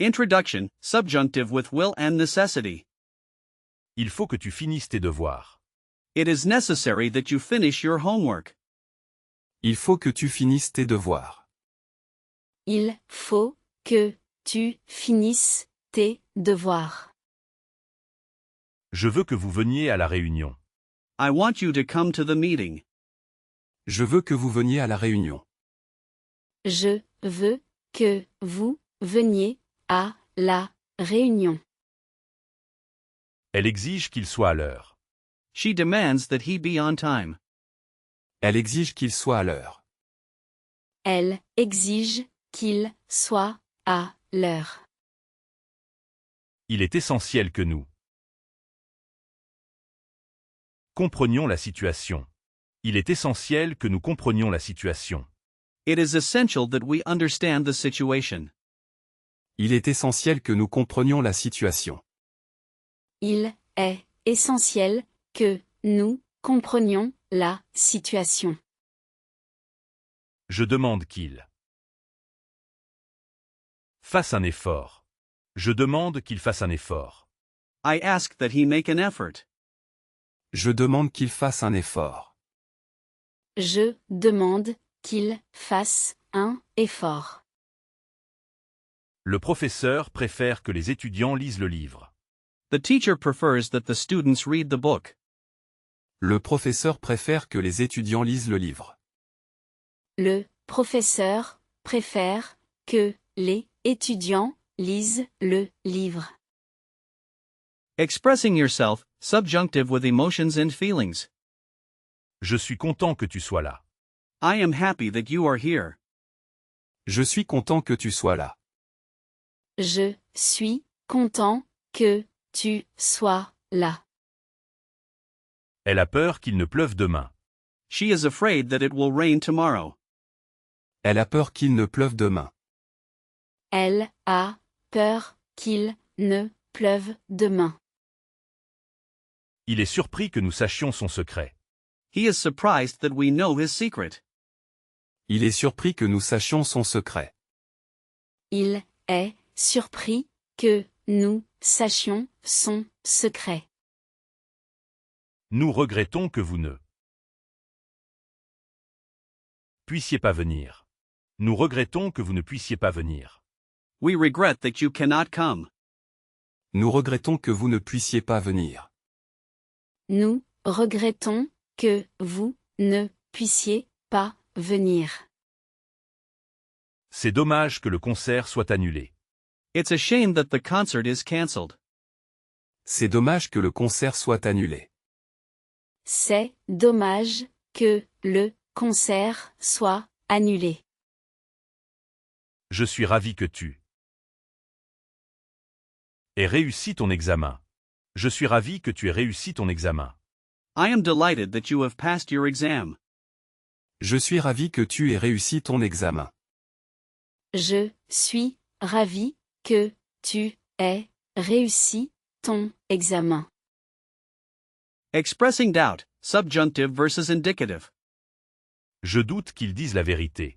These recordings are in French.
Introduction, subjunctive with will and necessity. Il faut que tu finisses tes devoirs. It is necessary that you finish your homework. Il faut que tu finisses tes devoirs. Il faut que tu finisses tes devoirs. Je veux que vous veniez à la réunion. I want you to come to the meeting. Je veux que vous veniez à la réunion. Je veux que vous veniez à la réunion. Elle exige qu'il soit à l'heure. She demands that he be on time. Elle exige qu'il soit à l'heure. Elle exige qu'il soit à l'heure. Il est essentiel que nous comprenions la situation. Il est essentiel que nous comprenions la situation. It is essential that we understand the situation. Il est essentiel que nous comprenions la situation. Il est essentiel que nous comprenions la situation. Je demande qu'il fasse un effort. Je demande qu'il fasse un effort. I ask that he make an effort. Je demande qu'il fasse un effort. Je demande qu'il fasse un effort. Le professeur préfère que les étudiants lisent le livre. The teacher prefers that the students read the book. Le professeur préfère que les étudiants lisent le livre. Le professeur préfère que les étudiants lisent le livre. Expressing yourself, subjunctive with emotions and feelings. Je suis content que tu sois là. I am happy that you are here. Je suis content que tu sois là. Je suis content que tu sois là. Elle a peur qu'il ne pleuve demain. She is afraid that it will rain tomorrow. Elle a peur qu'il ne pleuve demain. Elle a peur qu'il ne pleuve demain. Il est surpris que nous sachions son secret. He is surprised that we know his secret. Il est surpris que nous sachions son secret. Il est surpris que nous sachions son secret. Nous regrettons que vous ne puissiez pas venir. Nous regrettons que vous ne puissiez pas venir. We regret that you cannot come. Nous regrettons que vous ne puissiez pas venir. Nous regrettons que vous ne puissiez pas venir. C'est dommage que le concert soit annulé. It's a shame that the concert is cancelled. C'est dommage que le concert soit annulé. C'est dommage que le concert soit annulé. Je suis ravi que tu aies réussi ton examen. Je suis ravi que tu aies réussi ton examen. I am delighted that you have passed your exam. Je suis ravi que tu aies réussi ton examen. Je suis ravi que tu aies réussi ton examen. Expressing doubt, subjunctive versus indicative. Je doute qu'ils disent la vérité.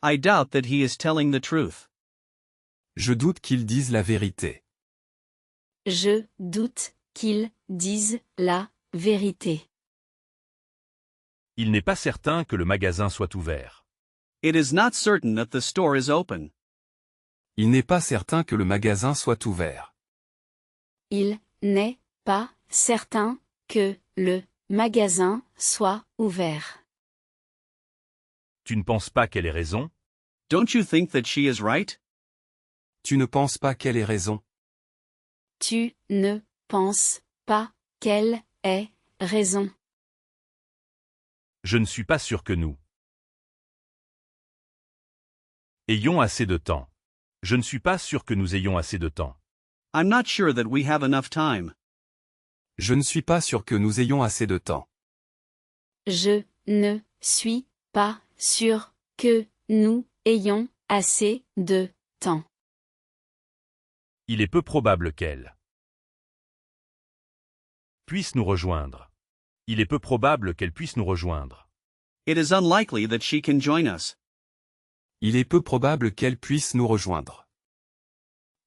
I doubt that he is telling the truth. Je doute qu'ils disent la vérité. Je doute qu'ils disent la vérité. Il n'est pas certain que le magasin soit ouvert. It is not certain that the store is open. Il n'est pas certain que le magasin soit ouvert. Il n'est pas certain que le magasin soit ouvert. Tu ne penses pas qu'elle ait raison? Don't you think that she is right? Tu ne penses pas qu'elle ait raison? Tu ne penses pas qu'elle ait raison? Je ne suis pas sûr que nous ayons assez de temps. Je ne suis pas sûr que nous ayons assez de temps. I'm not sure that we have enough time. Je ne suis pas sûr que nous ayons assez de temps. Je ne suis pas sûr que nous ayons assez de temps. Il est peu probable qu'elle puisse nous rejoindre. Il est peu probable qu'elle puisse nous rejoindre. It is unlikely that she can join us. Il est peu probable qu'elle puisse nous rejoindre.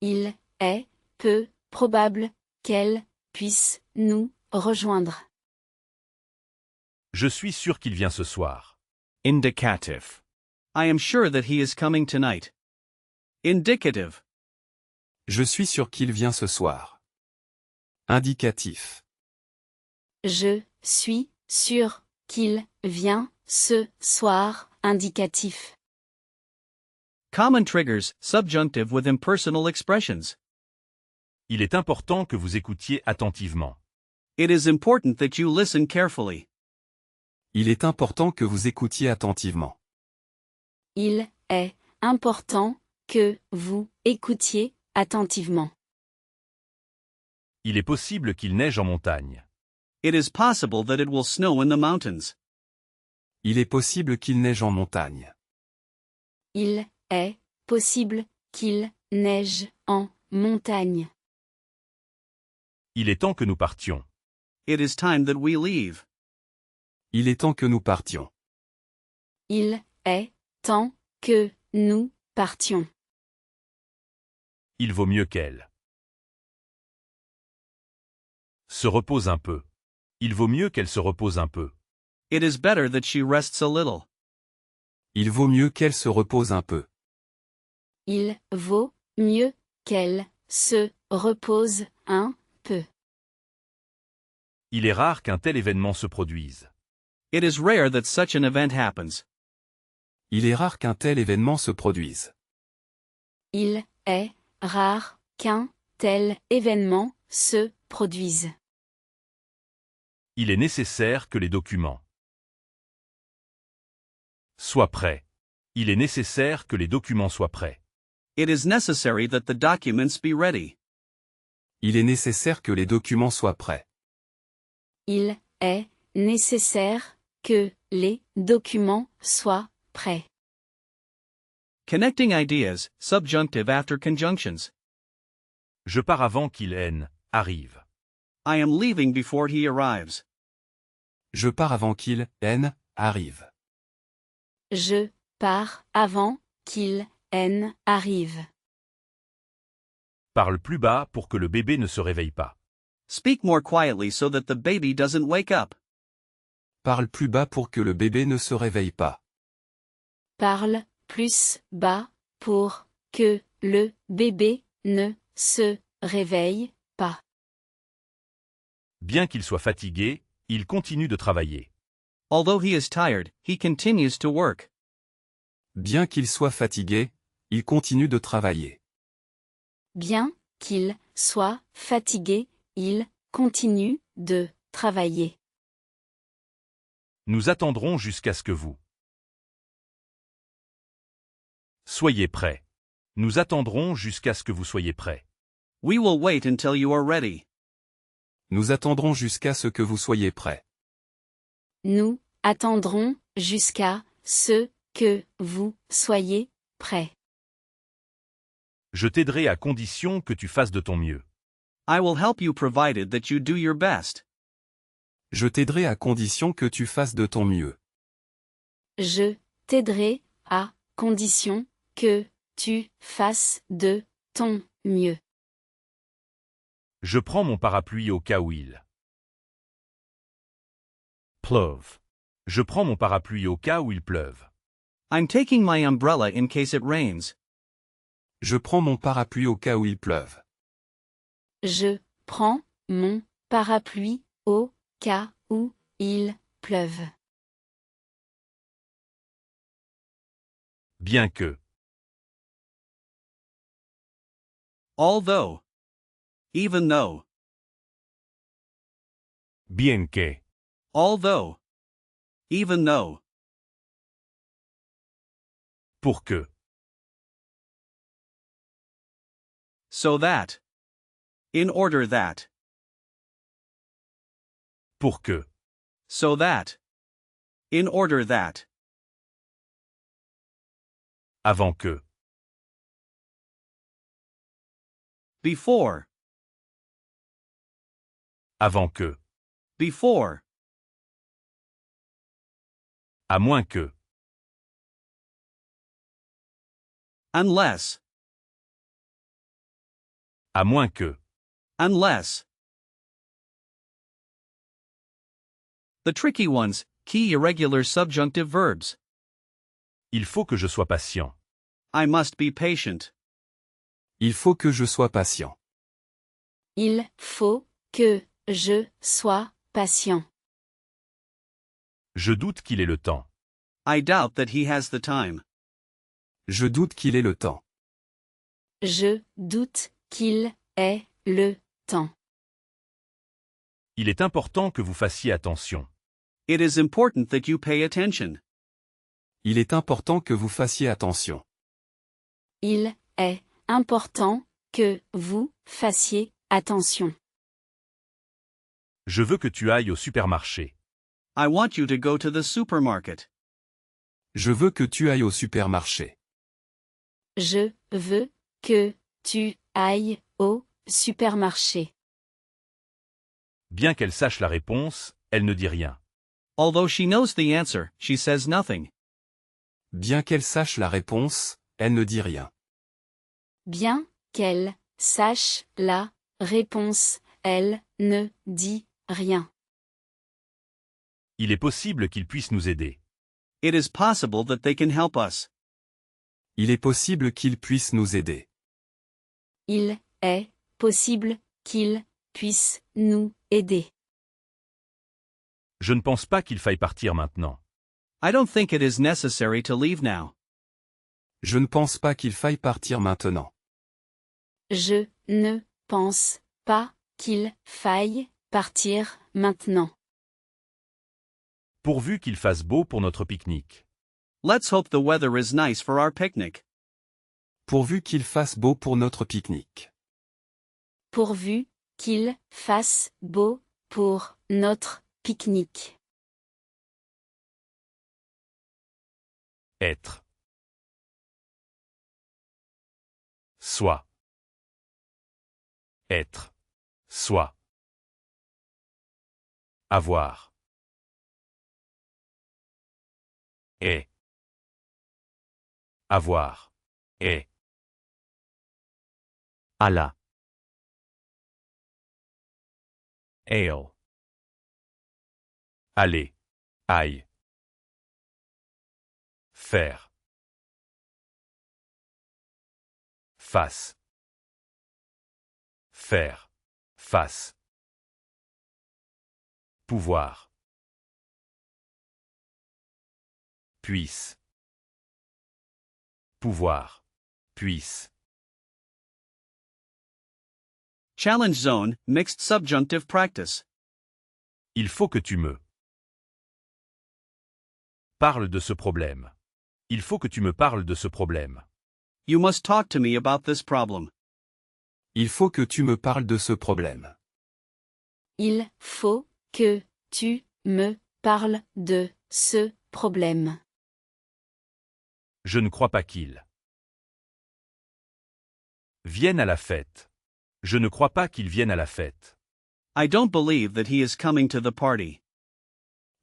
Il est peu probable qu'elle puisse nous rejoindre. Je suis sûr qu'il vient ce soir. Indicative. I am sure that he is coming tonight. Indicative. Je suis sûr qu'il vient ce soir. Indicatif. Je suis sûr qu'il vient ce soir. Indicatif. Common triggers, subjunctive with impersonal expressions. Il est important que vous écoutiez attentivement. It is important that you listen carefully. Il est important que vous écoutiez attentivement. Il est important que vous écoutiez attentivement. Il est possible qu'il neige en montagne. It is possible that it will snow in the mountains. Il est possible qu'il neige en montagne. Il est possible qu'il neige en montagne. Il est temps que nous partions. It is time that we leave. Il est temps que nous partions. Il est temps que nous partions. Il vaut mieux qu'elle se repose un peu. Il vaut mieux qu'elle se repose un peu. It is better that she rests a little. Il vaut mieux qu'elle se repose un peu. Il vaut mieux qu'elle se repose un peu. Il est rare qu'un tel événement se produise. It is rare that such an event happens. Il est rare qu'un tel événement se produise. Il est rare qu'un tel événement se produise. Il est nécessaire que les documents soient prêts. Il est nécessaire que les documents soient prêts. It is necessary that the documents be ready. Il est nécessaire que les documents soient prêts. Il est nécessaire que les documents soient prêts. Connecting ideas, subjunctive after conjunctions. Je pars avant qu'il arrive. I am leaving before he arrives. Je pars avant qu'il arrive. Je pars avant qu'il arrive. Parle plus bas pour que le bébé ne se réveille pas. Speak more quietly so that the baby doesn't wake up. Parle plus bas pour que le bébé ne se réveille pas. Parle plus bas pour que le bébé ne se réveille pas. Bien qu'il soit fatigué, il continue de travailler. Although he is tired, he continues to work. Bien qu'il soit fatigué, il continue de travailler. Bien qu'il soit fatigué, il continue de travailler. Nous attendrons jusqu'à ce que vous soyez prêts. Nous attendrons jusqu'à ce que vous soyez prêts. We will wait until you are ready. Nous attendrons jusqu'à ce que vous soyez prêts. Nous attendrons jusqu'à ce que vous soyez prêts. Je t'aiderai à condition que tu fasses de ton mieux. I will help you provided that you do your best. Je t'aiderai à condition que tu fasses de ton mieux. Je t'aiderai à condition que tu fasses de ton mieux. Je prends mon parapluie au cas où il pleuve. Je prends mon parapluie au cas où il pleuve. I'm taking my umbrella in case it rains. Je prends mon parapluie au cas où il pleuve. Je prends mon parapluie au cas où il pleuve. Bien que. Although. Even though. Bien que. Although. Even though. Pour que. So that. In order that. Pour que. So that. In order that. Avant que. Before. Avant que. Before. À moins que. Unless. À moins que. Unless. The tricky ones, key irregular subjunctive verbs. Il faut que je sois patient. I must be patient. Il faut que je sois patient. Il faut que je sois patient. Je doute qu'il ait le temps. I doubt that he has the time. Je doute qu'il ait le temps. Je doute qu'il ait le temps. Il est important que vous fassiez attention. It is important that you pay attention. Il est important que vous fassiez attention. Il est important que vous fassiez attention. Je veux que tu ailles au supermarché. I want you to go to the supermarket. Je veux que tu ailles au supermarché. Je veux que tu ailles au supermarché. Bien qu'elle sache la réponse, elle ne dit rien. Although she knows the answer, she says nothing. Bien qu'elle sache la réponse, elle ne dit rien. Bien qu'elle sache la réponse, elle ne dit rien. Il est possible qu'il puisse nous aider. It is possible that they can help us. Il est possible qu'il puisse nous aider. Il est possible qu'il puisse nous aider. Je ne pense pas qu'il faille partir maintenant. I don't think it is necessary to leave now. Je ne pense pas qu'il faille partir maintenant. Je ne pense pas qu'il faille partir maintenant. Pourvu qu'il fasse beau pour notre pique-nique. Let's hope the weather is nice for our picnic. Pourvu qu'il fasse beau pour notre pique-nique. Pourvu qu'il fasse beau pour notre pique-nique. Être. Soit. Être. Soit. Avoir. Est. Avoir. Est. Allah. Ale. Aller. Aille. Faire. Face. Faire. Face. Pouvoir. Puisse. Pouvoir. Puisse. Challenge zone, mixed subjunctive practice. Il faut que tu me parles de ce problème. Il faut que tu me parles de ce problème. You must talk to me about this problem. Il faut que tu me parles de ce problème. Il faut que tu me parles de ce problème. Je ne crois pas qu'il vienne à la fête. Je ne crois pas qu'il vienne à la fête. I don't believe that he is coming to the party.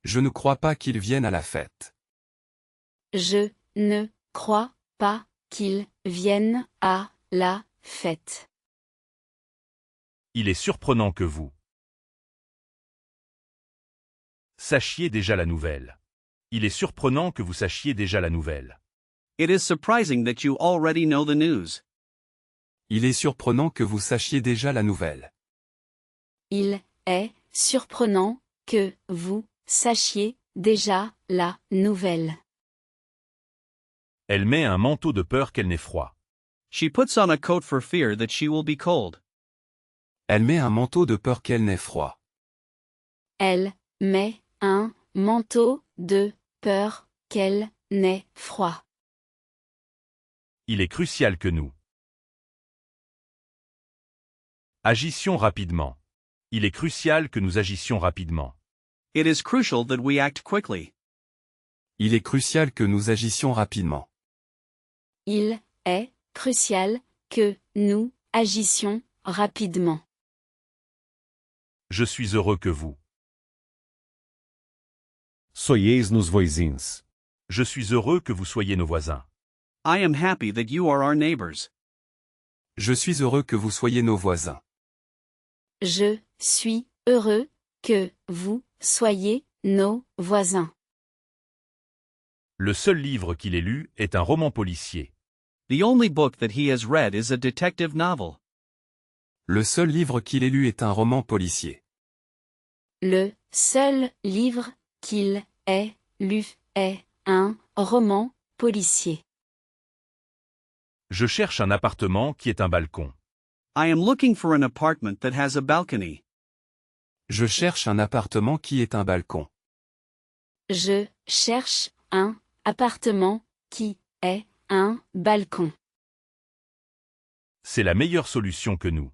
Je ne crois pas qu'il vienne à la fête. Je ne crois pas qu'il vienne à la fête. Il est surprenant que vous sachiez déjà la nouvelle. Il est surprenant que vous sachiez déjà la nouvelle. It is surprising that you already know the news. Il est surprenant que vous sachiez déjà la nouvelle. Il est surprenant que vous sachiez déjà la nouvelle. Elle met un manteau de peur qu'elle n'ait froid. She puts on a coat for fear that she will be cold. Elle met un manteau de peur qu'elle n'ait froid. Elle met un manteau de peur qu'elle n'ait froid. Il est crucial que nous agissions rapidement. Il est crucial que nous agissions rapidement. It is crucial that we act quickly. Il est crucial que nous agissions rapidement. Il est crucial que nous agissions rapidement. Je suis heureux que vous soyez nos voisins. Je suis heureux que vous soyez nos voisins. I am happy that you are our neighbors. Je suis heureux que vous soyez nos voisins. Je suis heureux que vous soyez nos voisins. Le seul livre qu'il ait lu est un roman policier. The only book that he has read is a detective novel. Le seul livre qu'il ait lu est un roman policier. Le seul livre qu'il ait lu est un roman policier. Je cherche un appartement qui ait un balcon. I am looking for an apartment that has a balcony. Je cherche un appartement qui ait un balcon. Je cherche un appartement qui ait un balcon. C'est la meilleure solution que nous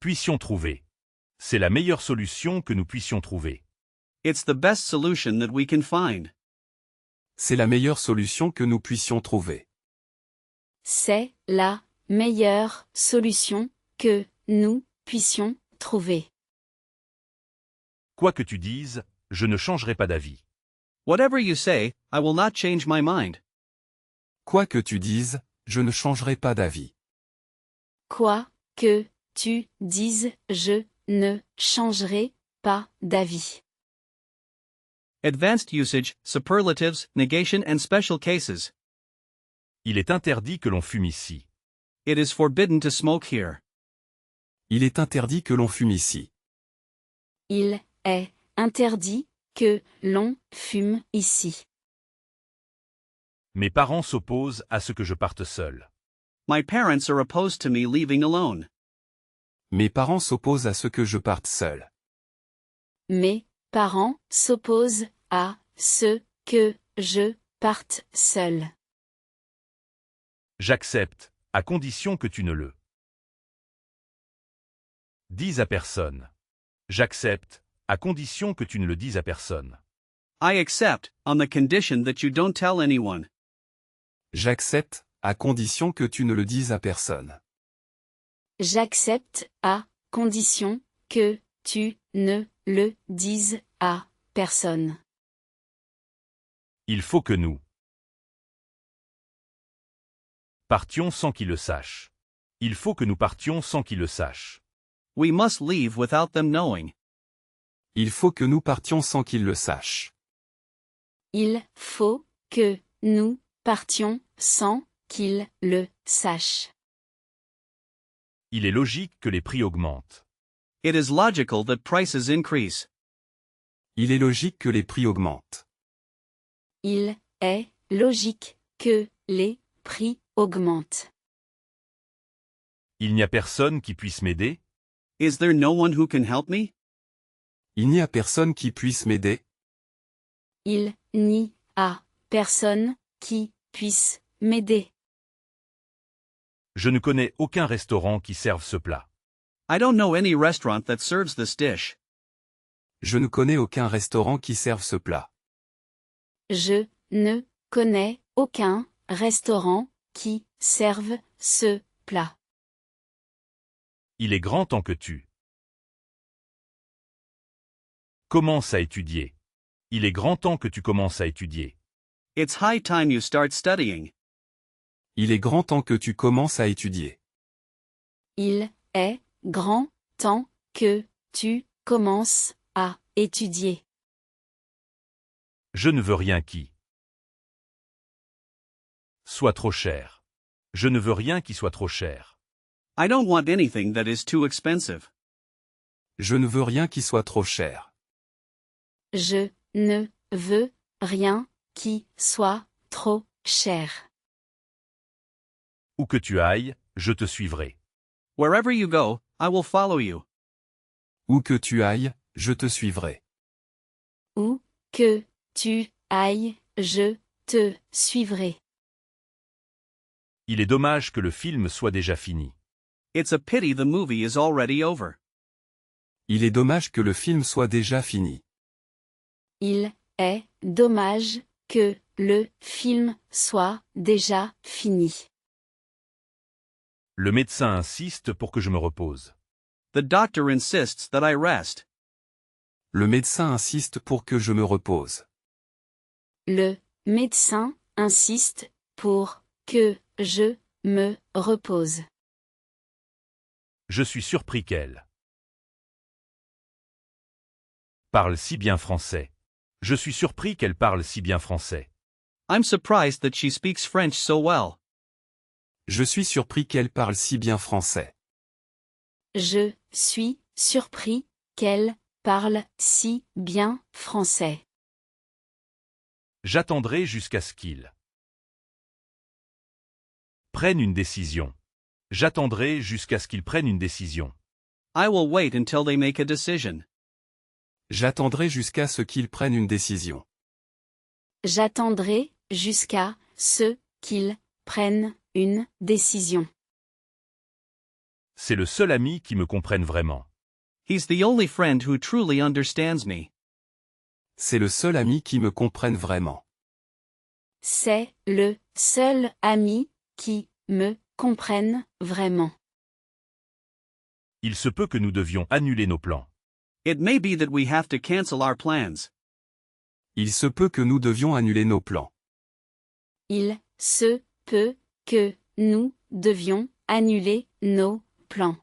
puissions trouver. C'est la meilleure solution que nous puissions trouver. It's the best solution that we can find. C'est la meilleure solution que nous puissions trouver. C'est la meilleure solution que nous puissions trouver. Quoi que tu dises, je ne changerai pas d'avis. Whatever you say, I will not change my mind. Quoi que tu dises, je ne changerai pas d'avis. Quoi que tu dises, je ne changerai pas d'avis. Advanced usage, superlatives, negation and special cases. Il est interdit que l'on fume ici. It is forbidden to smoke here. Il est interdit que l'on fume ici. Il est interdit que l'on fume ici. Mes parents s'opposent à ce que je parte seul. My parents are opposed to me leaving alone. Mes parents s'opposent à ce que je parte seul. Mes parents s'opposent à ce que je parte seul. J'accepte, à condition que tu ne le dises à personne. J'accepte, à condition que tu ne le dises à personne. I accept, on the condition that you don't tell anyone. J'accepte, à condition que tu ne le dises à personne. J'accepte à condition que tu ne le dises à personne. Il faut que nous partions sans qu'il le sache. Il faut que nous partions sans qu'il le sache. We must leave without them knowing. Il faut que nous partions sans qu'ils le sachent. Il faut que nous partions sans qu'il le sache. Il est logique que les prix augmentent. It is logical that prices increase. Il est logique que les prix augmentent. Il est logique que les prix augmentent. Il n'y a personne qui puisse m'aider? Is there no one who can help me? Il n'y a personne qui puisse m'aider. Il n'y a personne qui puisse m'aider. Je ne connais aucun restaurant qui serve ce plat. I don't know any restaurant that serves this dish. Je ne connais aucun restaurant qui serve ce plat. Je ne connais aucun restaurant qui serve ce plat. Il est grand temps que tu commences à étudier. Il est grand temps que tu commences à étudier. It's high time you start studying. Il est grand temps que tu commences à étudier. Il est grand temps que tu commences à étudier. Je ne veux rien qui soit trop cher. Je ne veux rien qui soit trop cher. I don't want anything that is too expensive. Je ne veux rien qui soit trop cher. Je ne veux rien qui soit trop cher. Où que tu ailles, je te suivrai. Wherever you go, I will follow you. Où que tu ailles, je te suivrai. Où que tu ailles, je te suivrai. Il est dommage que le film soit déjà fini. It's a pity the movie is already over. Il est dommage que le film soit déjà fini. Il est dommage que le film soit déjà fini. Le médecin insiste pour que je me repose. The doctor insists that I rest. Le médecin insiste pour que je me repose. Le médecin insiste pour que je me repose. Je suis surpris qu'elle parle si bien français. Je suis surpris qu'elle parle si bien français. I'm surprised that she speaks French so well. Je suis surpris qu'elle parle si bien français. Je suis surpris qu'elle parle si bien français. J'attendrai jusqu'à ce qu'il prenne une décision. J'attendrai jusqu'à ce qu'il prenne une décision. I will wait until they make a decision. J'attendrai jusqu'à ce qu'ils prennent une décision. J'attendrai jusqu'à ce qu'ils prennent une décision. C'est le seul ami qui me comprenne vraiment. He's the only friend who truly understands me. C'est le seul ami qui me comprenne vraiment. C'est le seul ami qui me comprenne vraiment. Il se peut que nous devions annuler nos plans. It may be that we have to cancel our plans. Il se peut que nous devions annuler nos plans. Il se peut que nous devions annuler nos plans.